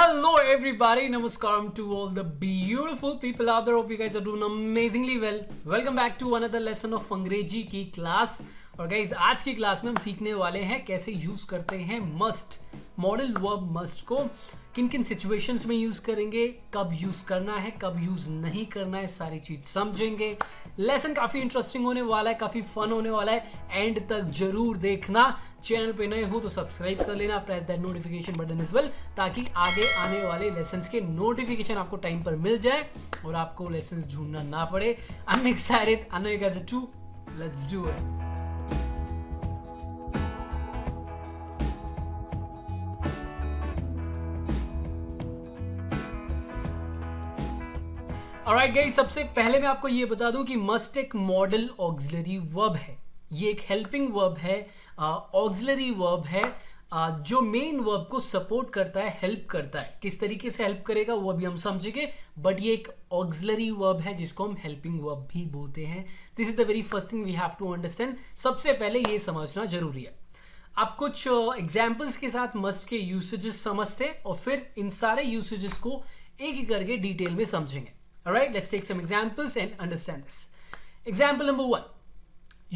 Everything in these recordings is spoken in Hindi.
Hello, everybody. Namaskaram to all the beautiful people out there. Hope you guys are doing amazingly well. Welcome back to another lesson of अंग्रेजी की क्लास. और गाइज आज की क्लास में हम सीखने वाले हैं कैसे यूज करते हैं मस्ट, मॉडल वर्ब मस्ट को किन किन सिचुएशंस में यूज करेंगे, कब यूज करना है, कब यूज नहीं करना है, सारी चीज समझेंगे. लेसन काफी इंटरेस्टिंग होने वाला है, काफी फन होने वाला है. एंड तक जरूर देखना. चैनल पे नए हो तो सब्सक्राइब कर लेना, press that notification button is well, ताकि आगे आने वाले लेसन्स के नोटिफिकेशन आपको टाइम पर मिल जाए और आपको लेसन्स ढूंढना ना पड़े. I am excited. I know you guys are too. Let's do it. Alright guys, सबसे पहले मैं आपको ये बता दूं कि मस्ट एक मॉडल ऑक्सिलरी वर्ब है. ये एक हेल्पिंग वर्ब है, ऑक्सिलरी वर्ब है, जो मेन वर्ब को सपोर्ट करता है, हेल्प करता है. किस तरीके से हेल्प करेगा वो अभी हम समझेंगे, बट ये एक ऑक्सिलरी वर्ब है जिसको हम हेल्पिंग वर्ब भी बोलते हैं. This is the very first thing we have to understand. सबसे पहले ये समझना जरूरी है. आप कुछ एग्जाम्पल्स के साथ मस्ट के यूसेजेस समझते और फिर इन सारे यूसेजेस को एक एक करके डिटेल में समझेंगे. Alright, let's take some examples and understand this. Example number 1.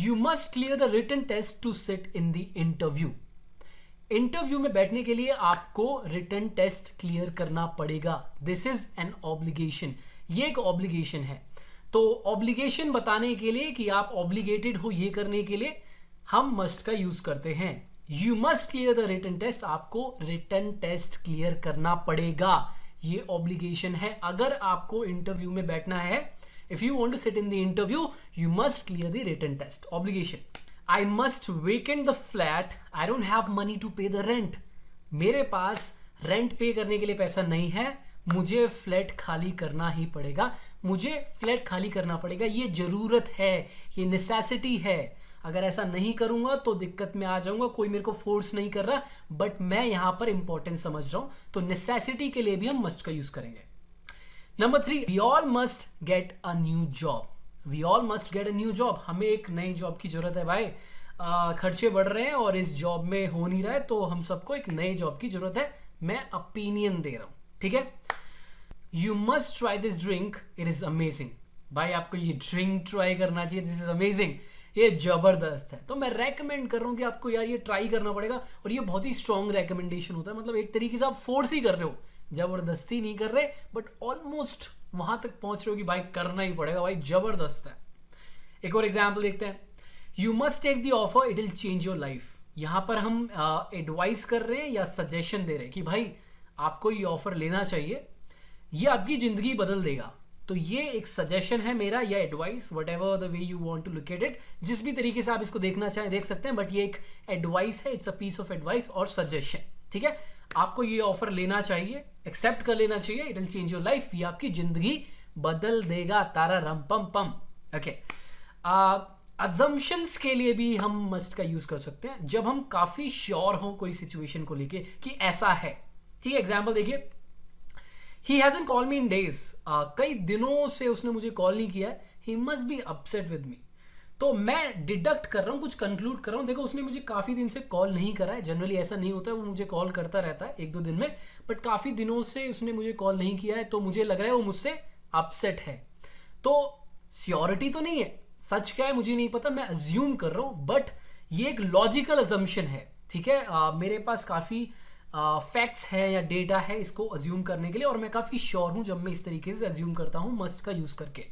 You must clear the written test to sit in the interview. Interview में बैठने के लिए आपको रिटन टेस्ट क्लियर करना पड़ेगा. This is an obligation. ये एक ऑब्लिगेशन है. तो ऑब्लिगेशन बताने के लिए कि आप ऑब्लिगेटेड हो ये करने के लिए हम मस्ट का यूज करते हैं. You must clear the written test. आपको रिटन टेस्ट क्लियर करना पड़ेगा. ये ऑब्लिगेशन है. अगर आपको इंटरव्यू में बैठना है, if you want to sit in the interview, you must clear the written test. Obligation. I must vacant the flat. I don't have money to pay the rent. मेरे पास रेंट पे करने के लिए पैसा नहीं है, मुझे फ्लैट खाली करना ही पड़ेगा. मुझे फ्लैट खाली करना पड़ेगा. ये जरूरत है, ये नेसेसिटी है. अगर ऐसा नहीं करूंगा तो दिक्कत में आ जाऊंगा. कोई मेरे को फोर्स नहीं कर रहा, बट मैं यहां पर इंपॉर्टेंस समझ रहा हूं. तो नेसेसिटी के लिए भी हम मस्ट का यूज करेंगे. Number 3. We all must get a new job. We all must get a new job. हमें एक नई जॉब की जरूरत है भाई. खर्चे बढ़ रहे हैं और इस जॉब में हो नहीं रहा है, तो हम सबको एक नई जॉब की जरूरत है. मैं ओपिनियन दे रहा हूं, ठीक है. You must try this drink. It is amazing. भाई आपको ये ड्रिंक ट्राई करना चाहिए. This is amazing. ये जबरदस्त है. तो मैं रेकमेंड कर रहा हूं कि आपको यार ये ट्राई करना पड़ेगा. और ये बहुत ही स्ट्रॉन्ग रेकमेंडेशन होता है. मतलब एक तरीके से आप फोर्स ही कर रहे हो, जबरदस्ती नहीं कर रहे, बट ऑलमोस्ट वहां तक पहुंच रहे हो कि भाई करना ही पड़ेगा. भाई जबरदस्त है. एक और एग्जाम्पल देखते हैं. You must take the offer. It will change your life. यहां पर हम एडवाइस कर रहे हैं या सजेशन दे रहे हैं कि भाई आपको ये ऑफर लेना चाहिए, ये आपकी जिंदगी बदल देगा. तो ये एक सजेशन है मेरा या advice, whatever the way you want to look at it. जिस भी तरीके से आप इसको देखना चाहें देख सकते हैं, बट ये एक एडवाइस है. It's a piece of advice और सजेशन, ठीक है. आपको ये ऑफर लेना चाहिए, एक्सेप्ट कर लेना चाहिए. It will change your life. ये आपकी जिंदगी बदल देगा. तारा रम पम पम. ओके. अजम्पशंस के लिए भी हम मस्ट का यूज कर सकते हैं जब हम काफी श्योर हों कोई सिचुएशन को लेके कि ऐसा है, ठीक है. एग्जाम्पल देखिए. He hasn't called me in days. कई दिनों से उसने मुझे कॉल नहीं किया है. He must be upset with me. तो मैं डिडक्ट कर रहा हूँ, कुछ कंक्लूड कर रहा हूँ. देखो उसने मुझे काफी दिन से कॉल नहीं करा है. जनरली ऐसा नहीं होता है, वो मुझे कॉल करता रहता है एक दो दिन में, बट काफी दिनों से उसने मुझे कॉल नहीं किया है, तो मुझे लग रहा है वो मुझसे अपसेट है. तो श्योरिटी तो नहीं है, सच क्या है मुझे नहीं पता, मैं अज्यूम कर रहा हूँ, बट ये एक लॉजिकल अजम्पशन है, ठीक है. मेरे पास काफी फैक्ट्स है या डेटा है इसको अज्यूम करने के लिए, और मैं काफी श्योर हूं जब मैं इस तरीके से अज्यूम करता हूं मस्ट का यूज करके.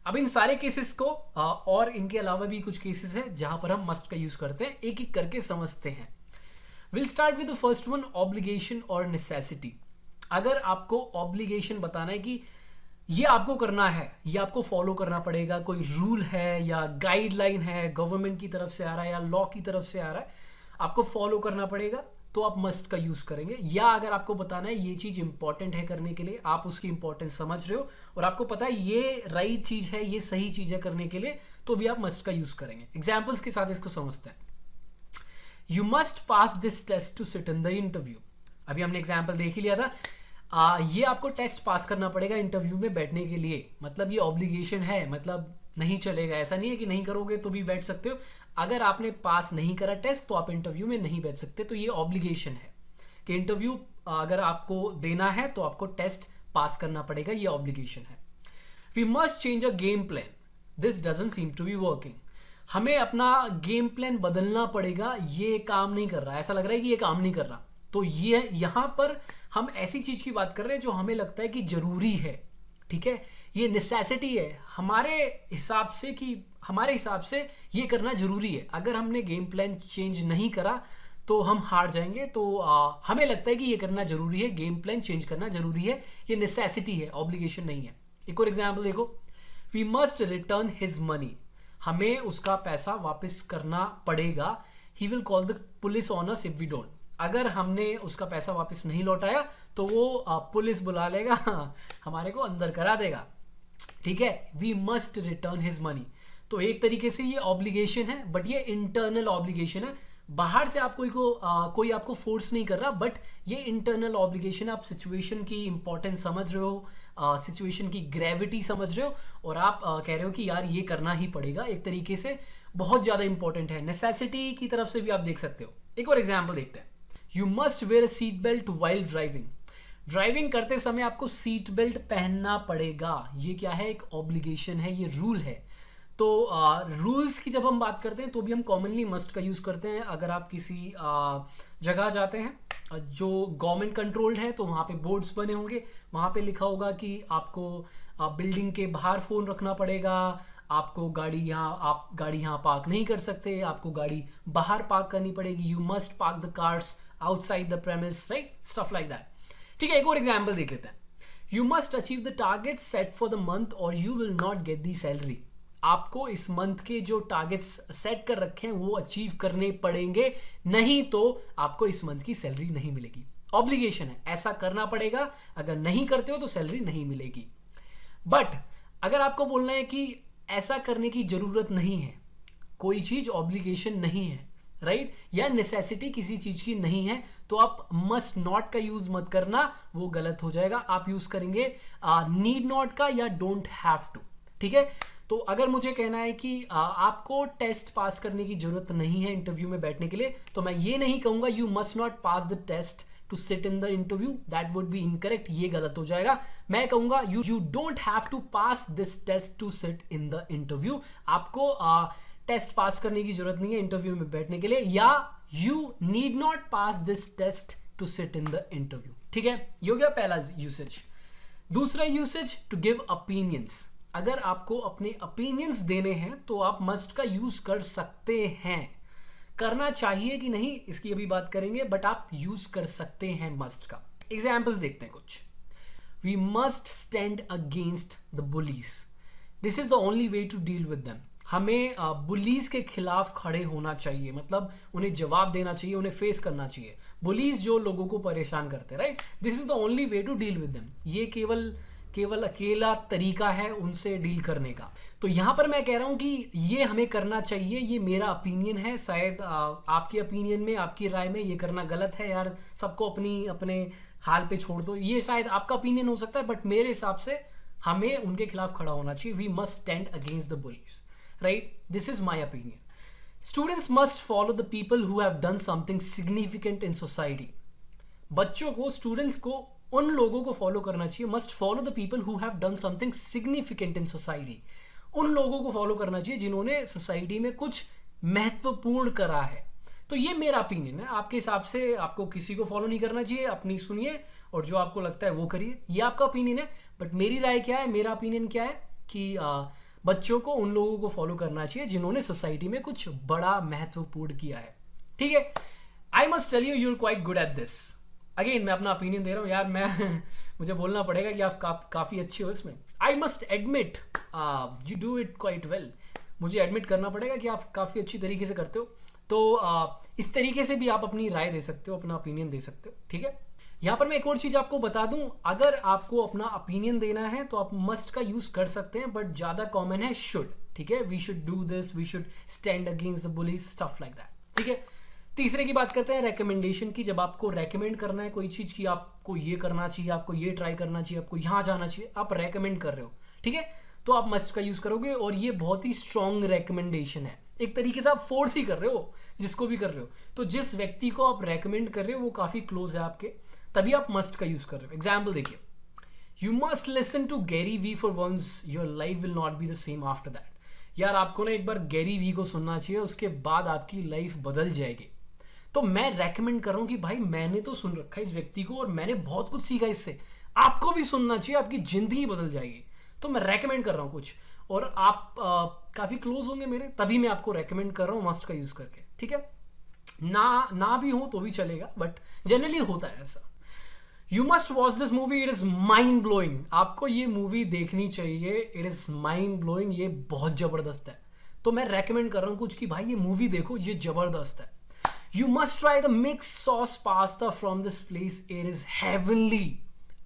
अब इन सारे केसेस को और इनके अलावा भी कुछ केसेस हैं जहां पर हम मस्ट का यूज करते हैं. एक एक करके समझते हैं. Will start with the first one, obligation और नेसेसिटी. अगर आपको ऑब्लिगेशन बताना है कि ये आपको करना है, ये आपको फॉलो करना पड़ेगा, कोई रूल है या गाइडलाइन है, गवर्नमेंट की तरफ से आ रहा है या लॉ की तरफ से आ रहा है, आपको फॉलो करना पड़ेगा, तो आप मस्ट का यूज करेंगे. या अगर आपको बताना है ये चीज इंपॉर्टेंट है करने के लिए, आप उसकी इंपॉर्टेंस समझ रहे हो और आपको पता है ये राइट चीज है, ये सही चीज है करने के लिए, तो भी आप मस्ट का यूज करेंगे. एग्जाम्पल्स के साथ इसको समझते हैं. You must pass this test to sit in the interview. अभी हमने एग्जाम्पल देख ही लिया था. ये आपको टेस्ट पास करना पड़ेगा इंटरव्यू में बैठने के लिए. मतलब ये ऑब्लिगेशन है, मतलब नहीं चलेगा. ऐसा नहीं है कि नहीं करोगे तो भी बैठ सकते हो. अगर आपने पास नहीं करा टेस्ट तो आप इंटरव्यू में नहीं बैठ सकते. तो ये ऑब्लिगेशन है कि इंटरव्यू अगर आपको देना है तो आपको टेस्ट पास करना पड़ेगा, ये ऑब्लिगेशन है। We must change a game plan, this doesn't seem to be working. हमें अपना गेम प्लान बदलना पड़ेगा, ये काम नहीं कर रहा, ऐसा लग रहा है कि ये काम नहीं कर रहा। तो ये यहाँ पर हम ऐसी चीज की बात कर रहे हैं जो हमें लगता है कि जरूरी है, ठीक है, ये नेसेसिटी है हमारे हिसाब से, कि हमारे हिसाब से ये करना जरूरी है। अगर हमने गेम प्लान चेंज नहीं करा तो हम हार जाएंगे। तो हमें लगता है कि ये करना जरूरी है, गेम प्लान चेंज करना जरूरी है, ये नेसेसिटी है, ऑब्लिगेशन नहीं है। एक और एग्जाम्पल देखो, we must return his money, हमें उसका पैसा वापस करना पड़ेगा। He will call the police on us if we don't, अगर हमने उसका पैसा वापस नहीं लौटाया तो वो पुलिस बुला लेगा, हमारे को अंदर करा देगा, ठीक है। We must return his money, तो एक तरीके से ये ऑब्लिगेशन है, बट ये इंटरनल ऑब्लिगेशन है, बाहर से आप कोई आपको फोर्स नहीं कर रहा, बट ये इंटरनल ऑब्लिगेशन है। आप सिचुएशन की इंपॉर्टेंस समझ रहे हो, सिचुएशन की ग्रेविटी समझ रहे हो, और आप कह रहे हो कि यार ये करना ही पड़ेगा, एक तरीके से बहुत ज़्यादा इंपॉर्टेंट है, नेसेसिटी की तरफ से भी आप देख सकते हो। एक और एग्जाम्पल देखते हैं, you must where a seat belt while driving, driving करते समय आपको सीट बेल्ट पहनना पड़ेगा, ये क्या है, एक ऑब्लिगेशन है, ये रूल है। तो रूल्स की जब हम बात करते हैं तो भी हम कॉमनली मस्ट का यूज़ करते हैं। अगर आप किसी जगह जाते हैं जो गवर्नमेंट कंट्रोल्ड है तो वहाँ पे बोर्ड्स बने होंगे, वहाँ पे लिखा होगा कि आपको बिल्डिंग के बाहर फ़ोन रखना पड़ेगा, आपको आप गाड़ी यहाँ पार्क नहीं कर सकते, आपको गाड़ी बाहर पार्क करनी पड़ेगी, you must park the cars outside the premise, right, stuff like that, ठीक है। एक और एग्जाम्पल देख लेते हैं, you must achieve the target set for the month और you will not get the salary, आपको इस मंथ के जो टारगेट्स सेट कर रखे हैं वो अचीव करने पड़ेंगे, नहीं तो आपको इस मंथ की सैलरी नहीं मिलेगी। ऑब्लिगेशन है, ऐसा करना पड़ेगा, अगर नहीं करते हो तो सैलरी नहीं मिलेगी। बट अगर आपको बोलना है कि ऐसा करने की जरूरत नहीं है, कोई चीज ऑब्लिगेशन नहीं है, राइट, या नेसेसिटी किसी चीज की नहीं है, तो आप मस्ट नॉट का यूज मत करना, वो गलत हो जाएगा। आप यूज करेंगे नीड नॉट का या डोंट हैव टू, ठीक है। तो अगर मुझे कहना है कि आपको टेस्ट पास करने की जरूरत नहीं है इंटरव्यू में बैठने के लिए, तो मैं ये नहीं कहूंगा you must not pass the test to sit in the interview, that would be incorrect, ये गलत हो जाएगा। मैं कहूंगा you don't have to pass this test to sit in the interview, आपको टेस्ट पास करने की जरूरत नहीं है इंटरव्यू में बैठने के लिए, या you need not pass this test to sit in the interview, ठीक है। ये हो गया पहला यूसेज। दूसरा यूसेज, टू गिव ओपिनियंस, अगर आपको अपने ओपिनियंस देने हैं तो आप मस्ट का यूज कर सकते हैं, करना चाहिए कि नहीं इसकी अभी बात करेंगे, बट आप यूज कर सकते हैं मस्ट का। एग्जाम्पल्स देखते हैं कुछ, we must stand against the bullies, this is the only way to deal with them, हमें बुलीज के खिलाफ खड़े होना चाहिए, मतलब उन्हें जवाब देना चाहिए, उन्हें फेस करना चाहिए, बुलीज जो लोगों को परेशान करते हैं, right, this is the only way to deal with them, ये केवल अकेला तरीका है उनसे डील करने का। तो यहाँ पर मैं कह रहा हूँ कि ये हमें करना चाहिए, ये मेरा ओपिनियन है, शायद आपके ओपिनियन में, आपकी राय में ये करना गलत है, यार सबको अपने हाल पे छोड़ दो, ये शायद आपका ओपिनियन हो सकता है, बट मेरे हिसाब से हमें उनके खिलाफ खड़ा होना चाहिए, we must stand against the bullies, right, this is my opinion. Students must follow the people who have done something significant in society, बच्चों को, स्टूडेंट्स को उन लोगों को फॉलो करना चाहिए, must follow the people who have done something significant in society, उन लोगों को फॉलो करना चाहिए जिन्होंने सोसाइटी में कुछ महत्वपूर्ण करा है। तो ये मेरा ओपिनियन है, आपके हिसाब से आपको किसी को फॉलो नहीं करना चाहिए, अपनी सुनिए और जो आपको लगता है वो करिए, ये आपका ओपिनियन है। बट मेरी राय क्या है, मेरा ओपिनियन क्या है कि बच्चों को उन लोगों को फॉलो करना चाहिए जिन्होंने सोसाइटी में कुछ बड़ा महत्वपूर्ण किया है, ठीक है। I must tell you, you are quite good at this. Again मैं अपना ओपिनियन दे रहा हूँ यार, मुझे बोलना पड़ेगा कि आप काफ़ी अच्छे हो इसमें। I must admit you do it quite well, मुझे एडमिट करना पड़ेगा कि आप काफ़ी अच्छी तरीके से करते हो। तो इस तरीके से भी आप अपनी राय दे सकते हो, अपना ओपिनियन दे सकते हो, ठीक है। यहाँ पर मैं एक और चीज़ आपको बता दूं, अगर आपको अपना ओपिनियन देना है तो आप मस्ट का यूज़ कर सकते हैं, बट ज़्यादा कॉमन है शुड, ठीक है। We should do this, we should stand against the bullies, stuff like that, ठीक है। तीसरे की बात करते हैं रेकमेंडेशन की, जब आपको रेकमेंड करना है कोई चीज़ की, आपको ये करना चाहिए, आपको ये ट्राई करना चाहिए, आपको यहाँ जाना चाहिए, आप रेकमेंड कर रहे हो, ठीक है, तो आप मस्ट का यूज़ करोगे, और ये बहुत ही स्ट्रॉन्ग रेकमेंडेशन है, एक तरीके से आप फोर्स ही कर रहे हो जिसको भी कर रहे हो। तो जिस व्यक्ति को आप रेकमेंड कर रहे हो वो काफ़ी क्लोज है आपके, तभी आप मस्ट का यूज कर रहे हो। एग्जाम्पल देखिए, you must listen to Gary Vee for once, your life will not be the same after that. यार आपको ना एक बार गैरी वी को सुनना चाहिए, उसके बाद आपकी लाइफ बदल जाएगी। तो मैं रेकमेंड कर रहा हूँ कि भाई मैंने तो सुन रखा है इस व्यक्ति को और मैंने बहुत कुछ सीखा इससे, आपको भी सुनना चाहिए, आपकी जिंदगी बदल जाएगी। तो मैं रेकमेंड कर रहा हूँ कुछ, और आप काफी क्लोज होंगे मेरे, तभी मैं आपको रेकमेंड कर रहा हूँ मस्ट का यूज करके, ठीक है। ना भी हो तो भी चलेगा, बट जनरली होता है ऐसा। You must watch this movie, it is mind blowing. आपको ये मूवी देखनी चाहिए, इट इज माइंड ब्लोइंग, ये बहुत जबरदस्त है। तो मैं रेकमेंड कर रहा हूँ कुछ कि भाई ये मूवी देखो, ये जबरदस्त है। You must try the mix sauce pasta from this place, it is heavenly.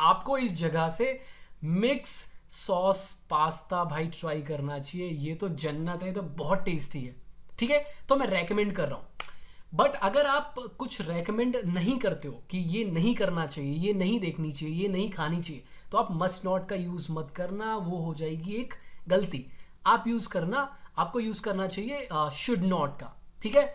आपको इस जगह से मिक्स सॉस पास्ता भाई ट्राई करना चाहिए, ये तो जन्नत है, तो बहुत टेस्टी है, ठीक है। तो मैं रेकमेंड कर रहा हूं। बट अगर आप कुछ रेकमेंड नहीं करते हो कि ये नहीं करना चाहिए, ये नहीं देखनी चाहिए, ये नहीं खानी चाहिए, तो आप मस्ट नॉट का यूज मत करना, वो हो जाएगी एक गलती। आप यूज करना, आपको यूज करना चाहिए शुड नॉट का, ठीक है।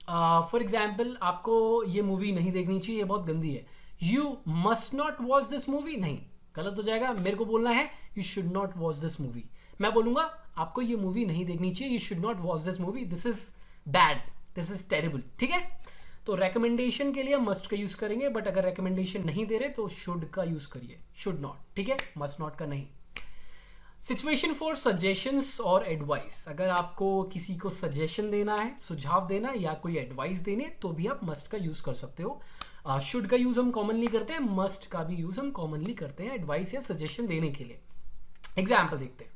फॉर एग्जाम्पल, आपको ये मूवी नहीं देखनी चाहिए, ये बहुत गंदी है, you must not watch this movie, नहीं, गलत हो जाएगा। मेरे को बोलना है you should not watch this movie, मैं बोलूंगा आपको ये मूवी नहीं देखनी चाहिए, you should not watch this movie, this is bad, this is terrible, ठीक है। तो रेकमेंडेशन के लिए मस्ट का यूज करेंगे, बट अगर रेकमेंडेशन नहीं दे रहे तो शुड का यूज करिए, शुड नॉट, ठीक है, मस्ट नॉट का नहीं। सिचुएशन फॉर सजेशंस और एडवाइस, अगर आपको किसी को सजेशन देना है, सुझाव देना या कोई एडवाइस देने, तो भी आप मस्ट का यूज कर सकते हो। शुड का यूज हम कॉमनली करते हैं, मस्ट का भी यूज हम कॉमनली करते हैं एडवाइस या सजेशन देने के लिए। एग्जाम्पल देखते हैं,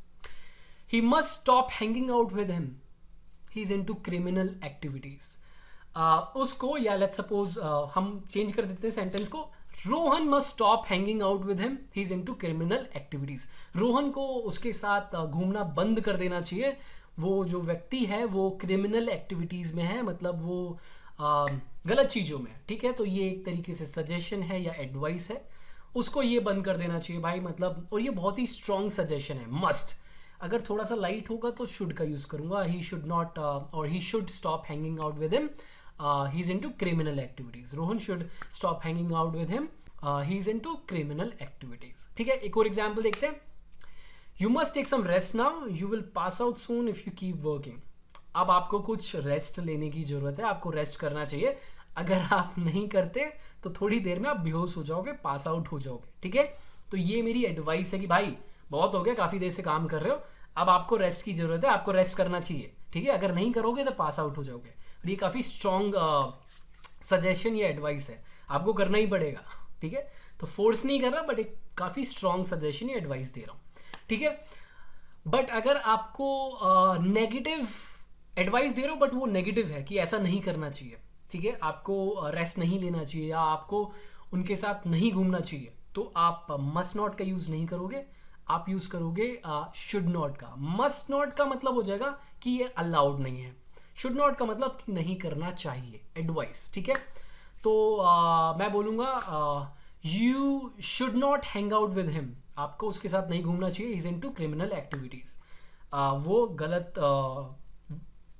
he must stop hanging out with him, he is into criminal activities. उसको, या लेट्स सपोज हम चेंज कर देते हैं सेंटेंस को, Rohan must stop hanging out with him, he is into criminal activities. Rohan को उसके साथ घूमना बंद कर देना चाहिए, वो जो व्यक्ति है वो क्रिमिनल एक्टिविटीज में है, मतलब वो गलत चीजों में, ठीक है। तो ये एक तरीके से सजेशन है या एडवाइस है, उसको ये बंद कर देना चाहिए भाई, मतलब, और ये बहुत ही स्ट्रॉन्ग सजेशन है, मस्ट। अगर थोड़ा सा लाइट होगा तो शुड का यूज करूंगा, ही शुड नॉट और he should stop hanging out with him, he is into criminal activities. Rohan should stop hanging out with him, he is into criminal activities, ठीक है। एक और एग्जांपल देखते हैं, you must take some rest now, you will pass out soon if you keep working. अब आपको कुछ रेस्ट लेने की जरूरत है, आपको रेस्ट करना चाहिए, अगर आप नहीं करते तो थोड़ी देर में आप बेहोश हो जाओगे, पास आउट हो जाओगे, ठीक है। तो ये मेरी एडवाइस है कि भाई बहुत हो गया, काफी देर से काम कर रहे हो, अब आपको रेस्ट की जरूरत है, आपको रेस्ट करना चाहिए, ठीक है। अगर नहीं करोगे तो पास आउट हो जाओगे। और ये काफी स्ट्रॉन्ग सजेशन या एडवाइस है, आपको करना ही पड़ेगा, ठीक है। तो फोर्स नहीं कर रहा, बट एक काफी स्ट्रॉन्ग सजेशन या एडवाइस दे रहा हूँ, ठीक है। बट अगर आपको नेगेटिव एडवाइस दे रहे हो, बट वो नेगेटिव है कि ऐसा नहीं करना चाहिए, ठीक है, आपको रेस्ट नहीं लेना चाहिए या आपको उनके साथ नहीं घूमना चाहिए, तो आप मस्ट नॉट का यूज नहीं करोगे, आप यूज करोगे शुड नॉट का। मस्ट नॉट का मतलब हो जाएगा कि ये अलाउड नहीं है, शुड नॉट का मतलब कि नहीं करना चाहिए, एडवाइस, ठीक है। तो मैं बोलूंगा you should not hang out with him, आपको उसके साथ नहीं घूमना चाहिए, इज इनटू क्रिमिनल एक्टिविटीज, वो गलत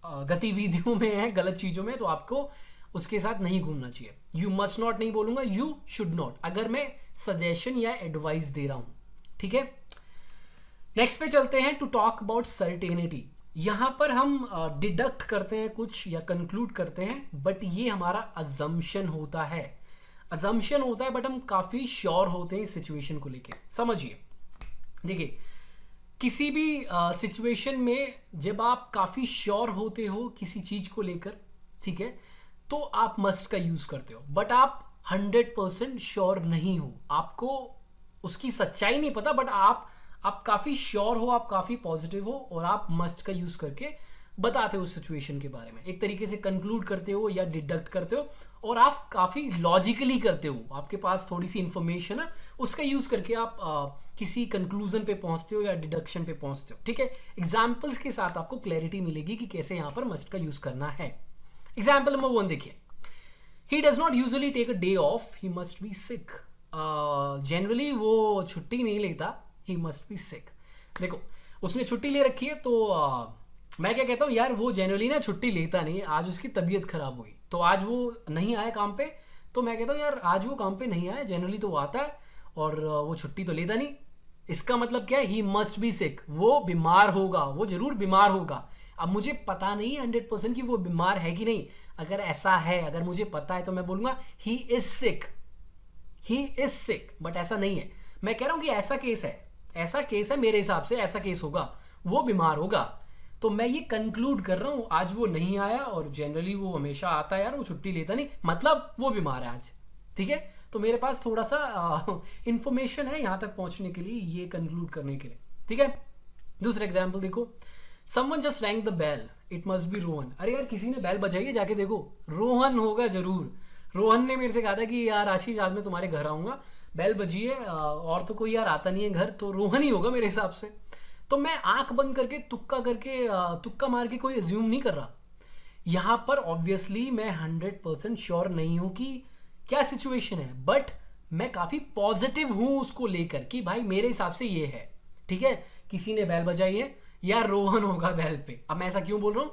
गतिविधियों में है, गलत चीजों में, तो आपको उसके साथ नहीं घूमना चाहिए। यू मस्ट नॉट नहीं बोलूंगा, यू शुड नॉट, अगर मैं सजेशन या एडवाइस दे रहा हूं, ठीक है। नेक्स्ट पे चलते हैं, टू टॉक अबाउट सर्टेनिटी। यहां पर हम डिडक्ट करते हैं कुछ या कंक्लूड करते हैं, बट ये हमारा अजम्पशन होता है, अजम्पशन होता है, बट हम काफी श्योर होते हैं इस सिचुएशन को लेके। समझिए, देखिए, किसी भी सिचुएशन में जब आप काफी श्योर होते हो किसी चीज को लेकर, ठीक है, तो आप मस्ट का यूज करते हो, बट आप 100% श्योर नहीं हो, आपको उसकी सच्चाई नहीं पता, बट आप काफी श्योर हो, आप काफी पॉजिटिव हो, और आप मस्ट का यूज करके बताते हो उस सिचुएशन के बारे में, एक तरीके से कंक्लूड करते हो या डिडक्ट करते हो, और आप काफी लॉजिकली करते हो, आपके पास थोड़ी सी इंफॉर्मेशन है, उसका यूज करके आप किसी कंक्लूजन पे पहुंचते हो या डिडक्शन पे पहुंचते हो, ठीक है। एग्जाम्पल्स के साथ आपको क्लैरिटी मिलेगी कि कैसे यहां पर मस्ट का यूज करना है। एग्जाम्पल नंबर 1 देखिए, he does not usually take a day off, he must be sick. Generally वो छुट्टी नहीं लेता, ही मस्ट बी सिक। देखो, उसने छुट्टी ले रखी है, तो मैं क्या कहता हूँ, यार वो जनरली ना छुट्टी लेता नहीं, आज उसकी तबीयत खराब हुई, तो आज वो नहीं आया काम पे, तो मैं कहता हूँ यार आज वो काम पे नहीं आया, जनरली तो वो आता है और वो छुट्टी तो लेता नहीं। इसका मतलब क्या है, ही मस्ट बी सिक, वो बीमार होगा, वो जरूर बीमार होगा। अब मुझे पता नहीं 100% कि वो बीमार है कि नहीं। अगर ऐसा है, अगर मुझे पता है तो मैं बोलूंगा he is sick, he is sick, but ऐसा नहीं है। मैं कह रहा हूं कि ऐसा केस है, ऐसा केस है, मेरे हिसाब से ऐसा केस होगा, वो बीमार होगा। तो मैं ये कंक्लूड कर रहा हूं आज वो नहीं आया, और जनरली वो हमेशा आता है यार, वो छुट्टी लेता नहीं, मतलब वो बीमार है आज। ठीक है, तो मेरे पास थोड़ा सा इंफॉर्मेशन है यहां तक पहुंचने के लिए, ये कंक्लूड करने के लिए। ठीक है, दूसरा एग्जाम्पल देखो, someone just rang the bell, it must be Rohan. अरे यार किसी ने बेल बजाई है, जाके देखो, रोहन होगा जरूर। रोहन ने मेरे से कहा था कि यार आशीष आज मैं तुम्हारे घर आऊंगा, बेल बजी है, और तो कोई यार आता नहीं है घर, तो रोहन ही होगा मेरे हिसाब से। तो मैं आंख बंद करके तुक्का मार के कोई अज्यूम नहीं कर रहा। यहां पर ऑब्वियसली मैं 100% श्योर नहीं हूं कि क्या सिचुएशन है, बट मैं काफी पॉजिटिव हूं उसको लेकर कि भाई मेरे हिसाब से ये है। ठीक है, किसी ने बैल बजाई है, या रोहन होगा बैल पे। अब मैं ऐसा क्यों बोल रहा हूं,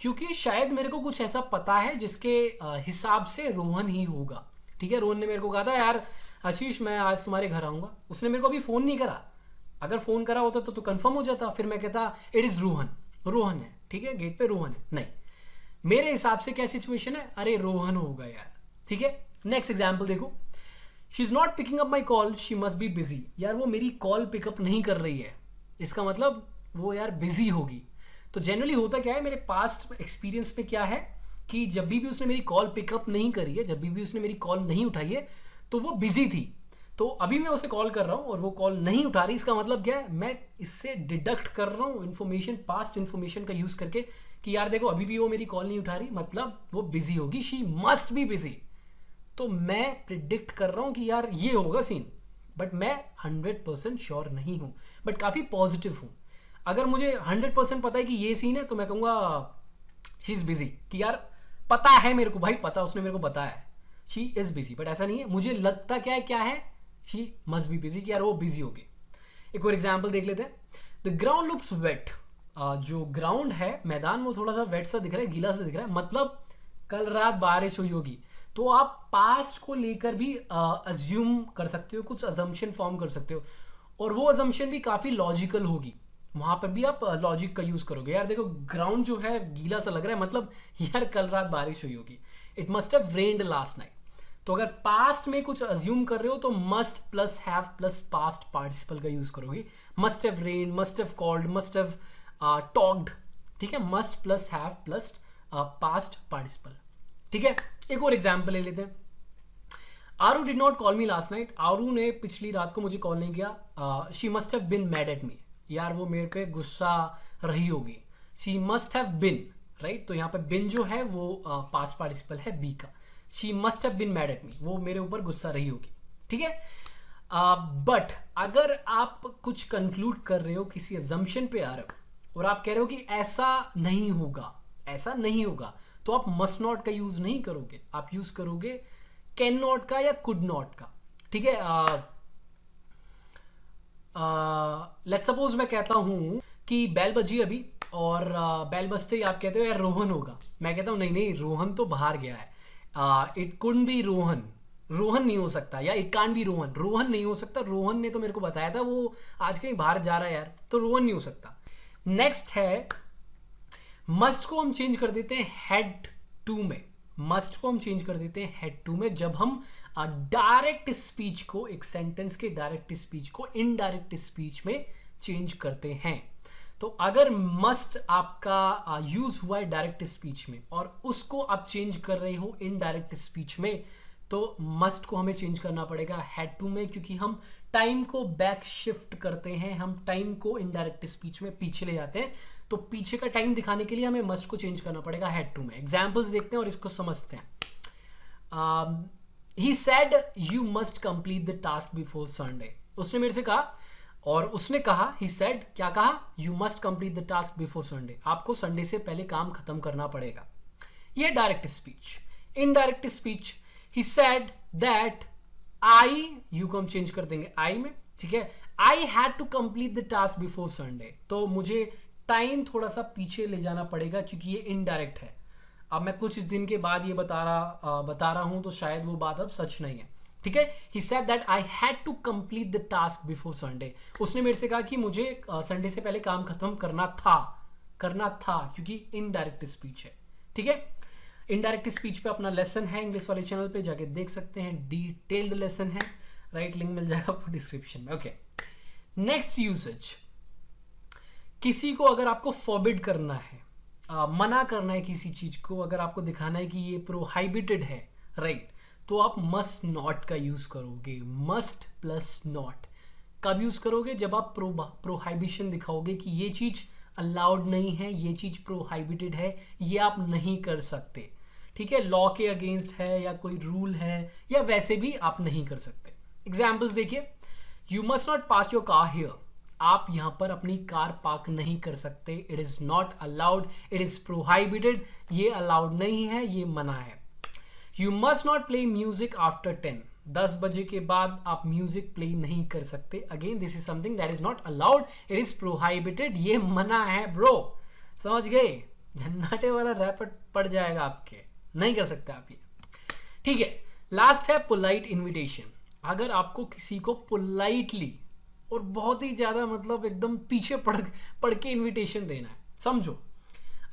क्योंकि शायद मेरे को कुछ ऐसा पता है जिसके हिसाब से रोहन ही होगा। ठीक है, रोहन ने मेरे को कहा था यार आशीष मैं आज तुम्हारे घर आऊंगा, उसने मेरे को अभी फोन नहीं करा, अगर फोन करा होता तो कंफर्म हो जाता, फिर मैं कहता इट इज रोहन, रोहन है, ठीक है, गेट पे रोहन है। नहीं, मेरे हिसाब से क्या सिचुएशन है, अरे रोहन होगा यार। ठीक है, नेक्स्ट एग्जाम्पल देखो, she is not picking up my call, she must be busy. यार वो मेरी कॉल पिकअप नहीं कर रही है, इसका मतलब वो यार बिजी होगी। तो जनरली होता क्या है, मेरे पास्ट एक्सपीरियंस में क्या है कि जब भी उसने मेरी कॉल पिकअप नहीं करी है, जब भी उसने मेरी कॉल नहीं उठाई है, तो वो बिजी थी। तो अभी मैं उसे कॉल कर रहा हूं और वो कॉल नहीं उठा रही, इसका मतलब क्या है, मैं इससे डिडक्ट कर रहा हूं इन्फॉर्मेशन, पास्ट इन्फॉर्मेशन का यूज करके कि यार देखो अभी भी वो मेरी कॉल नहीं उठा रही, मतलब वो बिजी होगी, शी मस्ट बी बिजी। तो मैं प्रिडिक्ट कर रहा हूं कि यार ये होगा सीन, बट मैं 100% श्योर नहीं हूं, बट काफी पॉजिटिव हूं। अगर मुझे 100% पता है कि ये सीन है, तो मैं कहूंगा शी इज बिजी, कि यार पता है मेरे को, भाई पता, उसने मेरे को बताया है शी इज बिजी, बट ऐसा नहीं है। मुझे लगता क्या है, शी मस्ट बी बिजी, कि यार वो बिजी होगी। एक और एग्जाम्पल देख लेते हैं, द ग्राउंड लुक्स वेट। जो ग्राउंड है, मैदान, वो थोड़ा सा वेट सा दिख रहा है, गीला सा दिख रहा है, मतलब कल रात बारिश हुई होगी। तो आप पास्ट को लेकर भी अज्यूम कर सकते हो, कुछ अजम्पशन फॉर्म कर सकते हो, और वो अजम्पशन भी काफी लॉजिकल होगी। वहां पर भी आप लॉजिक का यूज करोगे, यार देखो ग्राउंड जो है गीला सा लग रहा है, मतलब यार कल रात बारिश हुई होगी, it must have rained last night. तो अगर पास्ट में कुछ अज्यूम कर रहे हो तो must plus have plus past participle का यूज करोगे। Must have rained, must have called, must have talked. ठीक है, must plus have plus past participle. ठीक है, एक और एग्जाम्पल ले लेते हैं, Aru did not call me last night. Aru ने पिछली रात को मुझे कॉल नहीं किया, she must have been mad at me. यार वो मेरे पे गुस्सा रही होगी, she must have bin, right. तो यहाँ पे बिन जो है वो पास्ट पार्टिसिपल है बी का, she must have been mad at मी, वो मेरे ऊपर गुस्सा रही होगी। ठीक है, बट अगर आप कुछ कंक्लूड कर रहे हो, किसी अजम्पशन पे आ रहे हो और आप कह रहे हो कि ऐसा नहीं होगा, ऐसा नहीं होगा, तो आप मस्ट नॉट का यूज नहीं करोगे, आप यूज करोगे कैन नॉट का या कुड नॉट का। ठीक है, लेट्स सपोज मैं कहता हूं कि बैल बजी अभी, और बैल बजते ही आप कहते हो यार रोहन होगा, मैं कहता हूं नहीं नहीं, रोहन तो बाहर गया है, it couldn't B Rohan, Rohan नहीं हो सकता, या it can't be Rohan, Rohan नहीं हो सकता, रोहन ने तो मेरे को बताया था वो आज कहीं बाहर जा रहा है यार, तो रोहन नहीं हो सकता। नेक्स्ट है, मस्ट को हम चेंज कर देते हैं हैड टू में, मस्ट को हम चेंज कर देते हैं हैड टू में, जब हम डायरेक्ट स्पीच को, एक सेंटेंस के डायरेक्ट स्पीच को इनडायरेक्ट स्पीच में चेंज करते हैं। तो अगर मस्ट आपका यूज हुआ है डायरेक्ट स्पीच में और उसको आप चेंज कर रहे हो इनडायरेक्ट स्पीच में, तो मस्ट को हमें चेंज करना पड़ेगा हैड टू में, क्योंकि हम टाइम को बैक शिफ्ट करते हैं, हम टाइम को इनडायरेक्ट स्पीच में पीछे ले जाते हैं, तो पीछे का टाइम दिखाने के लिए हमें मस्ट को चेंज करना पड़ेगा हैड टू में। एग्जाम्पल्स देखते हैं और इसको समझते हैं। He said you must complete the task before Sunday. उसने मेरे से कहा, और उसने कहा, ही सेड, क्या कहा, you must complete the task before Sunday, आपको संडे से पहले काम खत्म करना पड़ेगा। यह direct speech. Indirect speech, he said that I, you को हम चेंज कर देंगे आई में, ठीक है, I had to complete the task before Sunday, तो मुझे टाइम थोड़ा सा पीछे ले जाना पड़ेगा क्योंकि ये इनडायरेक्ट है। अब मैं कुछ दिन के बाद ये बता रहा हूँ तो शायद वो बात अब सच नहीं है, ठीक है। He said that I had to complete the task before Sunday. उसने मेरे से कहा कि मुझे संडे से पहले काम खत्म करना था क्योंकि इनडायरेक्ट स्पीच है, ठीक है। इनडायरेक्ट स्पीच पे अपना लेसन है इंग्लिश वाले चैनल पे, जाके देख सकते हैं, डिटेल्ड लेसन है, राइट, लिंक मिल जाएगा आपको डिस्क्रिप्शन में। ओके, नेक्स्ट यूसेज, किसी को अगर आपको फॉरबिड करना है, मना करना है किसी चीज को, अगर आपको दिखाना है कि ये प्रोहाइबिटेड है, राइट, तो आप मस्ट नॉट का यूज करोगे। मस्ट प्लस नॉट कब यूज करोगे? जब आप प्रोहाइबिशन दिखाओगे कि ये चीज अलाउड नहीं है, ये चीज प्रोहाइबिटेड है, ये आप नहीं कर सकते, ठीक है, लॉ के अगेंस्ट है या कोई रूल है, या वैसे भी आप नहीं कर सकते। एग्जाम्पल्स देखिए, you must not park your car here, आप यहां पर अपनी कार पार्क नहीं कर सकते। It is not allowed, it is prohibited, ये अलाउड नहीं है, ये मना है। You must not play music after 10, 10 बजे के बाद आप म्यूजिक प्ले नहीं कर सकते। Again this is something that is not allowed, it is prohibited, ये मना है ब्रो, समझ गए? झन्नाटे वाला रैपर पड़ जाएगा आपके, नहीं कर सकते आप ये, ठीक है। लास्ट है पोलाइट इन्विटेशन। अगर आपको किसी को पोलाइटली और बहुत ही ज्यादा मतलब एकदम पीछे पड़ के इन्विटेशन देना है, समझो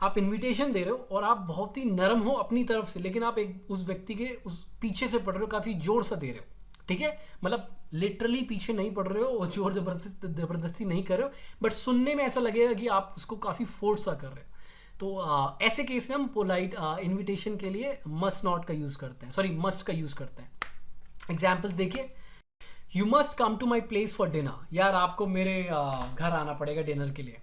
आप इन्विटेशन दे रहे हो और आप बहुत ही नरम हो अपनी तरफ से, लेकिन आप एक उस व्यक्ति के उस पीछे से पढ़ रहे हो, काफी जोर से दे रहे हो, ठीक है, मतलब लिटरली पीछे नहीं पढ़ रहे हो और जोर जबरदस्ती नहीं कर रहे हो, बट सुनने में ऐसा लगेगा कि आप उसको काफी फोर्स सा कर रहे हो। तो ऐसे केस में हम पोलाइट इन्विटेशन के लिए मस्ट नॉट का यूज करते हैं, सॉरी मस्ट का यूज करते हैं। एग्जाम्पल्स देखिए, you must come to my place for dinner, यार आपको मेरे घर आना पड़ेगा डिनर के लिए,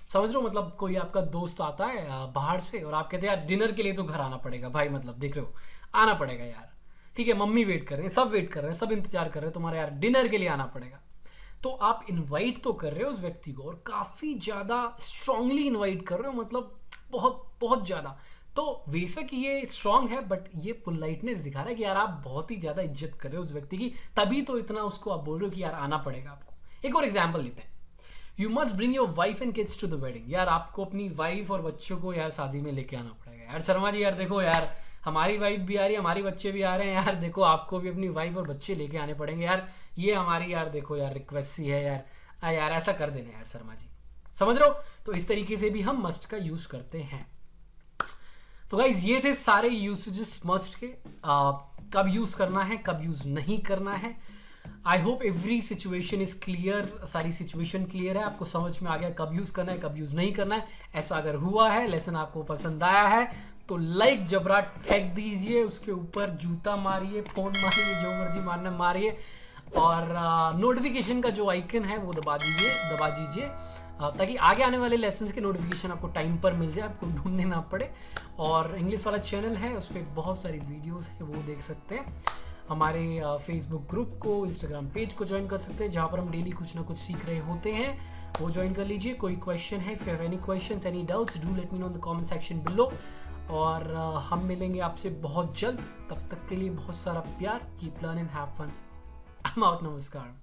समझ लो, मतलब कोई आपका दोस्त आता है बाहर से और आप कहते हैं यार डिनर के लिए तो घर आना पड़ेगा भाई, मतलब देख रहे हो आना पड़ेगा यार, ठीक है, मम्मी वेट कर रहे हैं, सब वेट कर रहे हैं, सब इंतजार कर रहे हैं तुम्हारे, यार डिनर के लिए आना पड़ेगा। तो आप इनवाइट तो कर रहे हो उस व्यक्ति को और काफी ज्यादा स्ट्रांगली इनवाइट कर रहे हो, मतलब बहुत बहुत ज्यादा। तो बेशक ये स्ट्रांग है, बट ये पोलाइटनेस दिखा रहा है कि यार आप बहुत ही ज्यादा इज्जत कर रहे हो उस व्यक्ति की, तभी तो इतना उसको आप बोल रहे हो कि यार आना पड़ेगा आपको। एक और एग्जाम्पल लेते हैं, you must bring your wife and kids to the wedding, यार आपको अपनी वाइफ और बच्चों को यार शादी में लेके आना पड़ेगा। यार शर्मा जी, यार देखो यार हमारी वाइफ भी आ रही है, हमारी बच्चे भी आ रहे हैं, यार देखो आपको भी अपनी वाइफ और बच्चे लेके आने पड़ेंगे यार, ये हमारी यार देखो यार रिक्वेस्ट सी है यार, यार ऐसा कर देना यार शर्मा जी, समझ रहे हो? तो इस तरीके से भी हम मस्ट का यूज करते हैं। तो गाइज ये थे सारे यूसेजेस मस्ट के, कब यूज करना है, कब यूज नहीं करना है। I hope every situation is clear, सारी सिचुएशन क्लियर है, आपको समझ में आ गया कब यूज करना है, कब यूज नहीं करना है। ऐसा अगर हुआ है, लेसन आपको पसंद आया है, तो लाइक जबरा फेंक दीजिए, उसके ऊपर जूता मारिए, फोन मारिए, जो मर्जी मारना मारिए, और नोटिफिकेशन का जो आइकन है वो दबा दीजिए ताकि आगे आने वाले लेसन्स के नोटिफिकेशन आपको टाइम पर मिल जाए, आपको ढूंढने ना पड़े। और इंग्लिश वाला चैनल है, उस पर बहुत सारी वीडियोस है, वो देख सकते हैं। हमारे फेसबुक ग्रुप को, इंस्टाग्राम पेज को ज्वाइन कर सकते हैं, जहाँ पर हम डेली कुछ ना कुछ सीख रहे होते हैं, वो ज्वाइन कर लीजिए। कोई क्वेश्चन है, if you have any questions, any doubts, do let me know in the comment section below. और हम मिलेंगे आपसे बहुत जल्द, तब तक के लिए बहुत सारा प्यार, keep learning, have fun, I am out, नमस्कार।